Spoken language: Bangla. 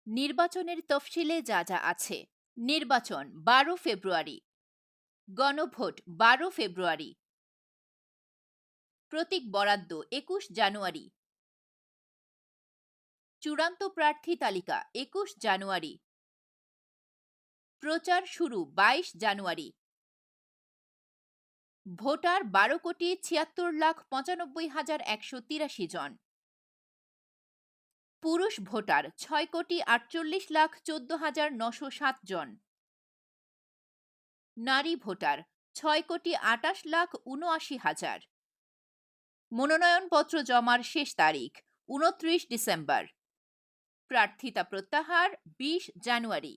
নির্বাচনের তফসিলে যা যা আছে: নির্বাচন 12 ফেব্রুয়ারি, গণভোট 12 ফেব্রুয়ারি, প্রতীক বরাদ্দ 21 জানুয়ারি, চূড়ান্ত প্রার্থী তালিকা 21 জানুয়ারি, প্রচার শুরু 22 জানুয়ারি, ভোটার 12,76,95,183 জন, পুরুষ ভোটার 6,48,14,907 জন, নারী ভোটার 6,28,79,000। মনোনয়নপত্র জমার শেষ তারিখ 29 ডিসেম্বর। প্রার্থিতা প্রত্যাহার 20 জানুয়ারি।